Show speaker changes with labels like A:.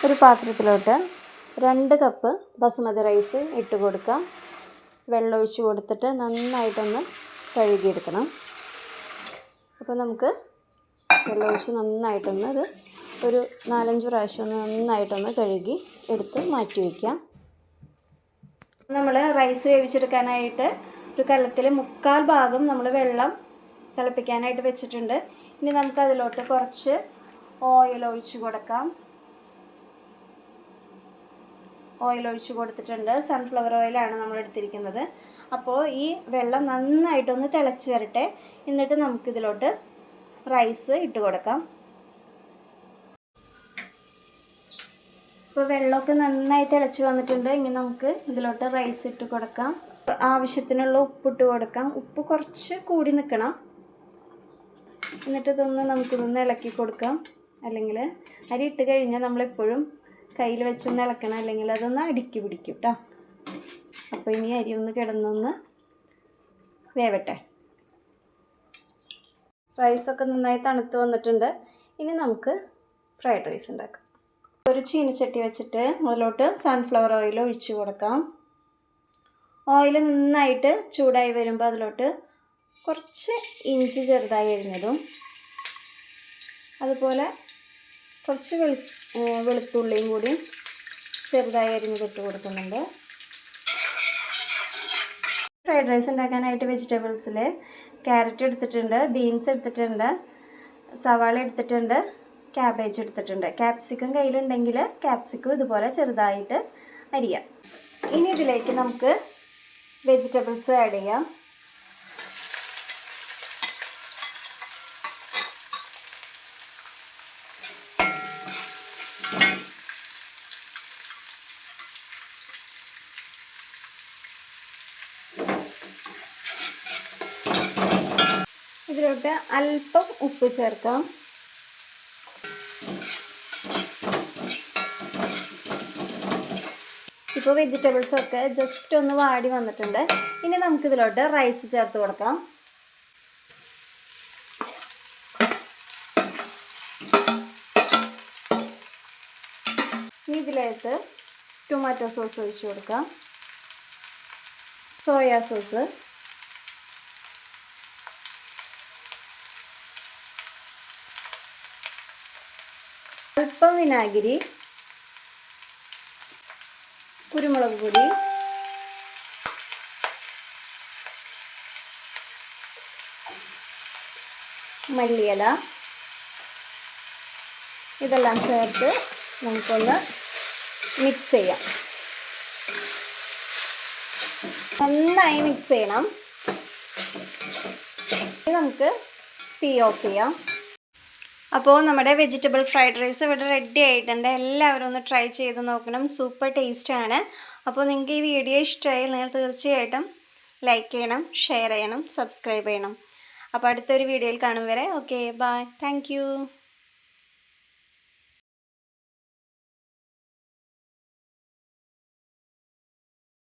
A: ഒരു പാത്രത്തിലോട്ട് 2 cup basmati rice ഇട്ട് കൊടുക്കാം. വെള്ളം ഒഴിച്ച് കൊടുത്തിട്ട് നന്നായിട്ടൊന്ന് കഴുകിയെടുക്കണം. അപ്പോൾ നമുക്ക് വെള്ളം ഒഴിച്ച് നന്നായിട്ടൊന്ന് ഒരു 4-5 പ്രാവശ്യം നന്നായിട്ടൊന്ന് കഴുകി എടുത്ത് മാറ്റി വയ്ക്കാം. നമ്മൾ റൈസ് വേവിച്ചെടുക്കാനായിട്ട് ഒരു കലത്തിൽ 3/4 ഭാഗം നമ്മൾ വെള്ളം തിളപ്പിക്കാനായിട്ട് വെച്ചിട്ടുണ്ട്. ഇനി നമുക്ക് അതിലോട്ട് കുറച്ച് ഓയിൽ ഒഴിച്ച് കൊടുക്കാം. ഓയിൽ ഒഴിച്ച് കൊടുത്തിട്ടുണ്ട്. സൺഫ്ലവർ ഓയിലാണ് നമ്മൾ എടുത്തിരിക്കുന്നത്. അപ്പോൾ ഈ വെള്ളം നന്നായിട്ടൊന്ന് തിളച്ച് വരട്ടെ. എന്നിട്ട് നമുക്കിതിലോട്ട് റൈസ് ഇട്ട് കൊടുക്കാം. ഇപ്പോൾ വെള്ളമൊക്കെ നന്നായി തിളച്ച് വന്നിട്ടുണ്ട്. ഇനി നമുക്ക് ഇതിലോട്ട് റൈസ് ഇട്ട് കൊടുക്കാം. ആവശ്യത്തിനുള്ള ഉപ്പിട്ട് കൊടുക്കാം. ഉപ്പ് കുറച്ച് കൂടി നിൽക്കണം. എന്നിട്ട് നമുക്കിതൊന്ന് ഇളക്കി കൊടുക്കാം. അല്ലെങ്കിൽ അരി ഇട്ട് കഴിഞ്ഞാൽ നമ്മളെപ്പോഴും കയ്യിൽ വെച്ചൊന്ന് ഇളക്കണം, അല്ലെങ്കിൽ അതൊന്ന് അടുക്കി പിടിക്കും കേട്ടോ. അപ്പോൾ ഇനി അരി ഒന്ന് കിടന്നൊന്ന് വേവട്ടെ. റൈസൊക്കെ നന്നായി തണുത്ത് വന്നിട്ടുണ്ട്. ഇനി നമുക്ക് ഫ്രൈഡ് റൈസ് ഉണ്ടാക്കാം. ഒരു ചീനച്ചട്ടി വെച്ചിട്ട് അതിലോട്ട് സൺഫ്ലവർ ഓയിൽ ഒഴിച്ച് കൊടുക്കാം. ഓയിൽ നന്നായിട്ട് ചൂടായി വരുമ്പോൾ അതിലോട്ട് കുറച്ച് ഇഞ്ചി ചെറുതായി അരിഞ്ഞതും അതുപോലെ കുറച്ച് വെളുത്തുള്ളിയും കൂടി ചെറുതായി അരിഞ്ഞിട്ട് കൊടുക്കുന്നുണ്ട്. ഫ്രൈഡ് റൈസ് ഉണ്ടാക്കാനായിട്ട് വെജിറ്റബിൾസിൽ ക്യാരറ്റ് എടുത്തിട്ടുണ്ട്, ബീൻസ് എടുത്തിട്ടുണ്ട്, സവാള എടുത്തിട്ടുണ്ട്, ക്യാബേജ് എടുത്തിട്ടുണ്ട്. ക്യാപ്സിക്കം കയ്യിലുണ്ടെങ്കിൽ ക്യാപ്സിക്കം ഇതുപോലെ ചെറുതായിട്ട് അരിയാം. ഇനി ഇതിലേക്ക് നമുക്ക് വെജിറ്റബിൾസ് ആഡ് ചെയ്യാം. ഇതിലോട്ട് അല്പം ഉപ്പ് ചേർക്കാം. ഇപ്പോൾ വെജിറ്റബിൾസൊക്കെ ജസ്റ്റ് ഒന്ന് വാടി വന്നിട്ടുണ്ട്. ഇനി നമുക്കിതിലോട്ട് റൈസ് ചേർത്ത് കൊടുക്കാം. ഇനി ഇതിലേക്ക് ടൊമാറ്റോ സോസ് ഒഴിച്ച് കൊടുക്കാം. സോയാ സോസ്, അല്പം വിനാഗിരി, കുരുമുളക് പൊടി, മല്ലിയില, ഇതെല്ലാം ചേർത്ത് നമുക്കൊന്ന് മിക്സ് ചെയ്യാം. നന്നായി മിക്സ് ചെയ്യണം. നമുക്ക് തീ ഓഫ് ചെയ്യാം. അപ്പോൾ നമ്മുടെ വെജിറ്റബിൾ ഫ്രൈഡ് റൈസ് ഇവിടെ റെഡി ആയിട്ടുണ്ട്. എല്ലാവരും ഒന്ന് ട്രൈ ചെയ്ത് നോക്കണം. സൂപ്പർ ടേസ്റ്റാണ്. അപ്പോൾ നിങ്ങൾക്ക് ഈ വീഡിയോ ഇഷ്ടമായാൽ നിങ്ങൾ തീർച്ചയായിട്ടും ലൈക്ക് ചെയ്യണം, ഷെയർ ചെയ്യണം, സബ്സ്ക്രൈബ് ചെയ്യണം. അപ്പോൾ അടുത്തൊരു വീഡിയോയിൽ കാണും വരെ ഓക്കെ ബൈ. താങ്ക്